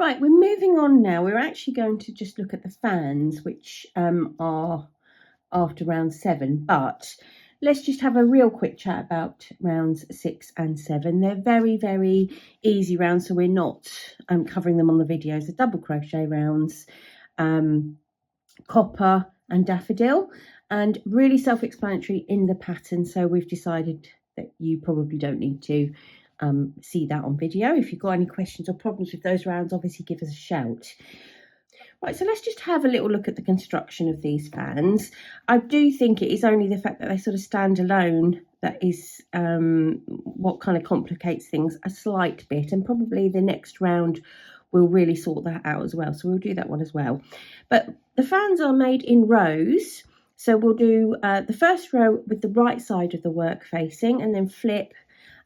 Right, we're moving on now. We're actually going to just look at the fans, which are after round 7, but let's just have a real quick chat about rounds 6 and 7. They're very, very easy rounds, so we're not covering them on the videos. The double crochet rounds, copper and daffodil, and really self-explanatory in the pattern, so we've decided that you probably don't need to see that on video. If you've got any questions or problems with those rounds, obviously give us a shout. Right, so let's just have a little look at the construction of these fans. I do think it is only the fact that they sort of stand alone that is what kind of complicates things a slight bit, and probably the next round will really sort that out as well, so we'll do that one as well. But the fans are made in rows, so we'll do the first row with the right side of the work facing, and then flip,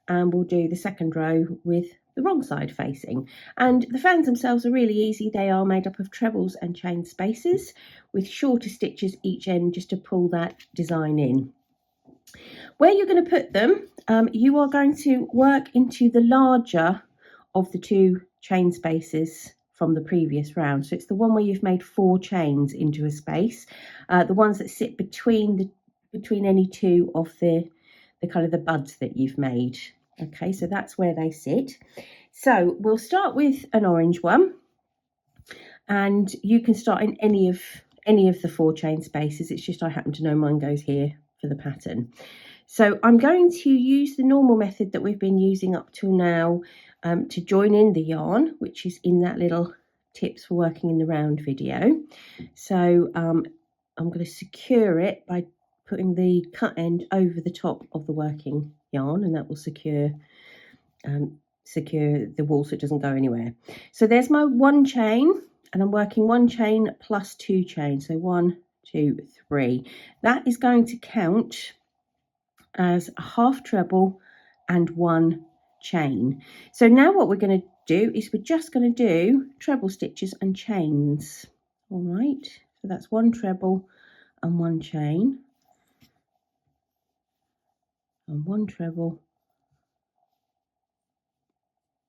and we'll do the second row with the wrong side facing. And the fans themselves are really easy. They are made up of trebles and chain spaces with shorter stitches each end just to pull that design in. Where you're going to put them, you are going to work into the larger of the 2 chain spaces from the previous round. So it's the one where you've made 4 chains into a space, the ones that sit between any 2 of the kind of the buds that you've made. Okay, so that's where they sit. So we'll start with an orange one, and you can start in any of the 4 chain spaces. It's just I happen to know mine goes here for the pattern. So I'm going to use the normal method that we've been using up till now to join in the yarn, which is in that little tips for working in the round video. So I'm going to secure it by putting the cut end over the top of the working yarn, and that will secure the wool so it doesn't go anywhere. So there's my 1 chain, and I'm working 1 chain plus 2 chains, so 1, 2, 3. That is going to count as a half treble and 1 chain. So now what we're going to do is we're just going to do treble stitches and chains. All right, so that's 1 treble and 1 chain, and 1 treble,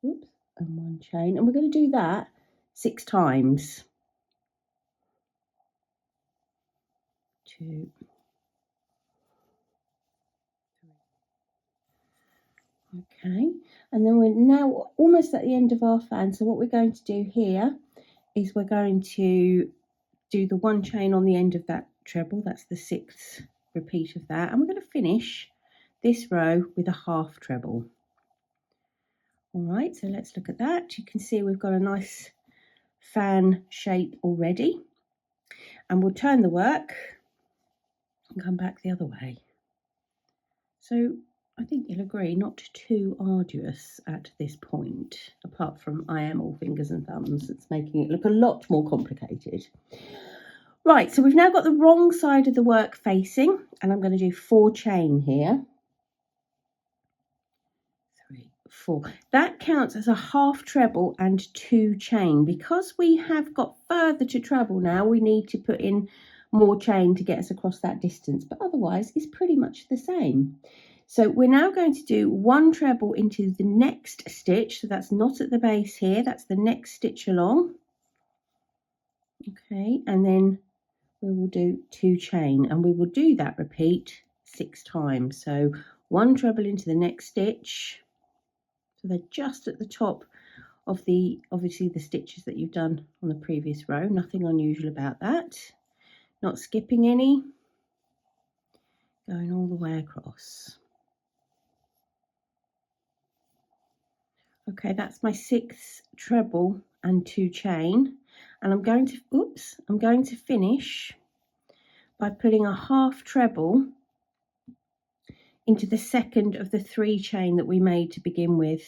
and 1 chain, and we're going to do that 6 times. 2, 3. Okay, and then we're now almost at the end of our fan. So what we're going to do here is we're going to do the 1 chain on the end of that treble. That's the 6th repeat of that, and we're going to finish this row with a half treble. All right, so let's look at that. You can see we've got a nice fan shape already, and we'll turn the work and come back the other way. So I think you'll agree, not too arduous at this point, apart from I am all fingers and thumbs. It's making it look a lot more complicated. Right, so we've now got the wrong side of the work facing, and I'm going to do 4 chain here. 3, 4. That counts as a half treble and 2 chain. Because we have got further to treble now, we need to put in more chain to get us across that distance, but otherwise it's pretty much the same. So we're now going to do 1 treble into the next stitch, so that's not at the base here, that's the next stitch along. Okay, and then we will do 2 chain, and we will do that repeat 6 times. So 1 treble into the next stitch, so they're just at the top of obviously the stitches that you've done on the previous row. Nothing unusual about that, not skipping any, going all the way across. Okay, that's my 6th treble and 2 chain, and I'm going to finish by putting a half treble into the second of the 3 chain that we made to begin with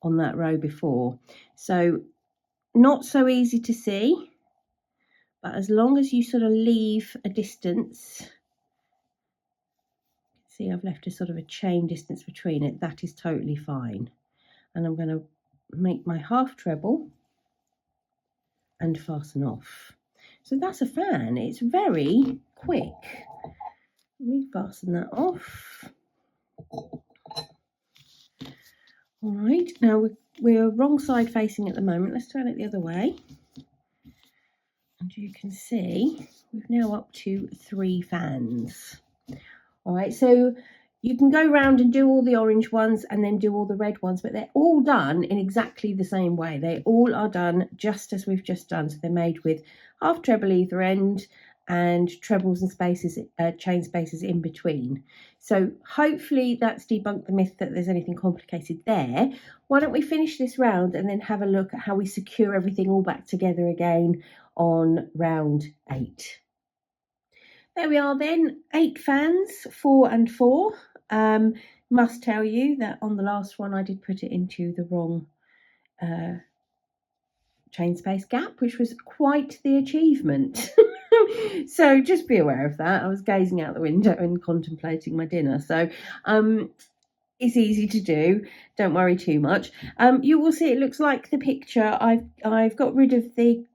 on that row before. So not so easy to see, but as long as you sort of leave a distance, see I've left a sort of a chain distance between it, that is totally fine. And I'm going to make my half treble and fasten off. So that's a fan. It's very quick. Let me fasten that off. All right, now we're we're wrong side facing at the moment. Let's turn it the other way. And you can see we're now up to 3 fans. All right, so you can go round and do all the orange ones and then do all the red ones, but they're all done in exactly the same way. They all are done just as we've just done. So they're made with half treble either end and trebles and spaces, chain spaces in between. So hopefully that's debunked the myth that there's anything complicated there. Why don't we finish this round and then have a look at how we secure everything all back together again on round 8. There we are then, 8 fans, 4 and 4. Must tell you that on the last one I did put it into the wrong chain space gap, which was quite the achievement. So just be aware of that. I was gazing out the window and contemplating my dinner. So it's easy to do. Don't worry too much. You will see it looks like the picture. I've got rid of the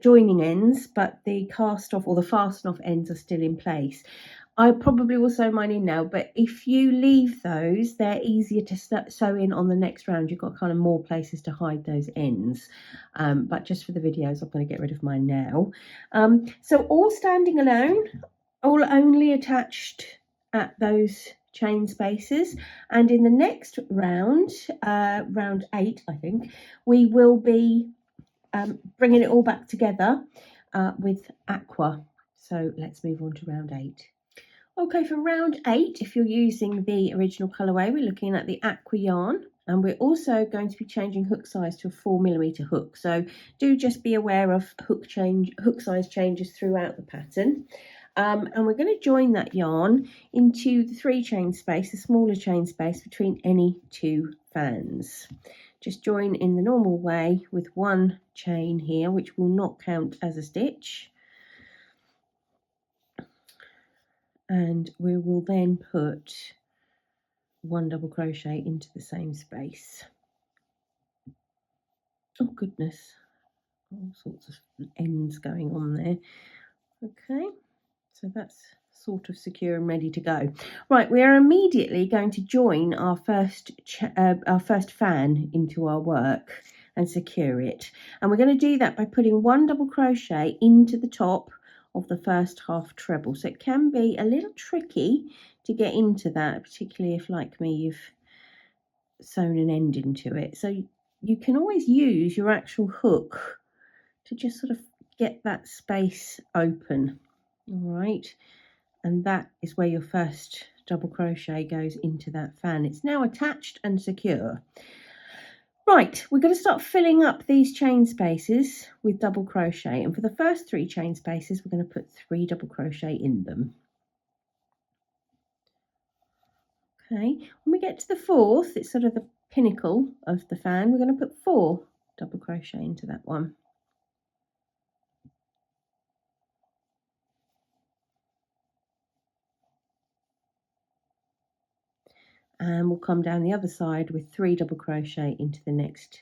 joining ends, but the cast off or the fasten off ends are still in place. I probably will sew mine in now, but if you leave those, they're easier to sew in on the next round. You've got kind of more places to hide those ends. But just for the videos, I'm going to get rid of mine now. So all standing alone, all only attached at those chain spaces, and in the next round, round 8 I think, we will be bringing it all back together with aqua. So let's move on to round 8. Okay, for round 8, if you're using the original colourway, we're looking at the aqua yarn, and we're also going to be changing hook size to a 4mm hook. So do just be aware of hook size changes throughout the pattern. And we're going to join that yarn into the 3 chain space, the smaller chain space between any 2 fans. Just join in the normal way with 1 chain here, which will not count as a stitch. And we will then put 1 double crochet into the same space. Oh goodness, all sorts of ends going on there. Okay, so that's sort of secure and ready to go. Right, we are immediately going to join our first fan into our work and secure it. And we're going to do that by putting 1 double crochet into the top of the first half treble. So it can be a little tricky to get into that, particularly if, like me, you've sewn an end into it. So you can always use your actual hook to just sort of get that space open. All right, and that is where your first double crochet goes into that fan. It's now attached and secure. Right, we're going to start filling up these chain spaces with double crochet, and for the first 3 chain spaces we're going to put 3 double crochet in them. Okay, when we get to the 4th, it's sort of the pinnacle of the fan, we're going to put 4 double crochet into that one. And we'll come down the other side with 3 double crochet into the next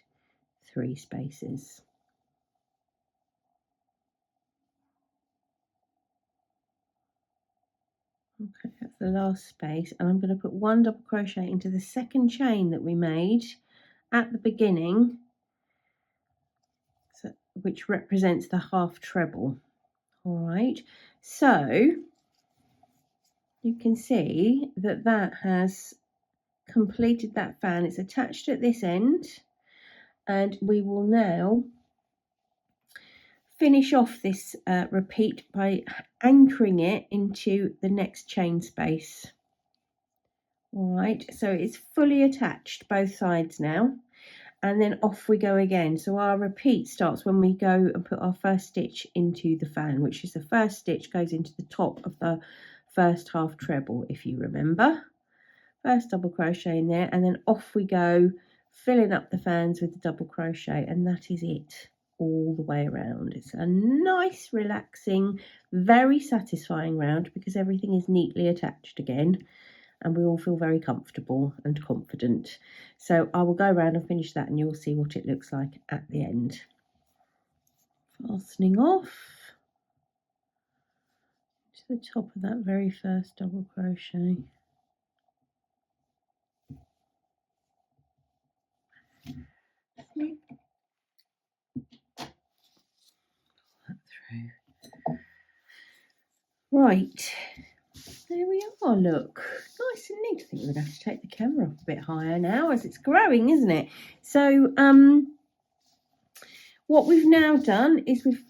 3 spaces. Okay, that's the last space, and I'm going to put 1 double crochet into the second chain that we made at the beginning, so, which represents the half treble. All right, so you can see that that has completed that fan. It's attached at this end, and we will now finish off this repeat by anchoring it into the next chain space. All right, so it's fully attached both sides now, and then off we go again. So our repeat starts when we go and put our first stitch into the fan, which is the first stitch goes into the top of the first half treble, if you remember. First double crochet in there, and then off we go, filling up the fans with the double crochet, and that is it all the way around. It's a nice, relaxing, very satisfying round because everything is neatly attached again, and we all feel very comfortable and confident. So I will go around and finish that, and you'll see what it looks like at the end. Fastening off to the top of that very first double crochet. Right, there we are, look, nice and neat. I think we're going to have to take the camera up a bit higher now as it's growing, isn't it? So what we've now done is we've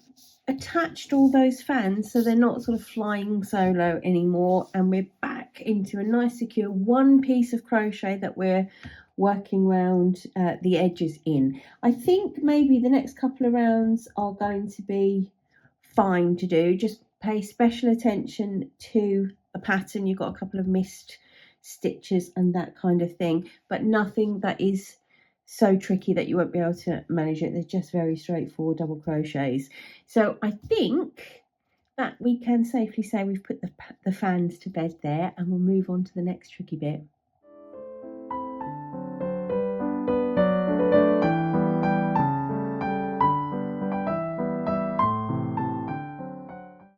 attached all those fans so they're not sort of flying solo anymore, and we're back into a nice secure one piece of crochet that we're working around the edges in. I think maybe the next couple of rounds are going to be fine to do. Just pay special attention to the pattern. You've got a couple of missed stitches and that kind of thing, but nothing that is so tricky that you won't be able to manage it. They're just very straightforward double crochets. So I think that we can safely say we've put the fans to bed there, and we'll move on to the next tricky bit.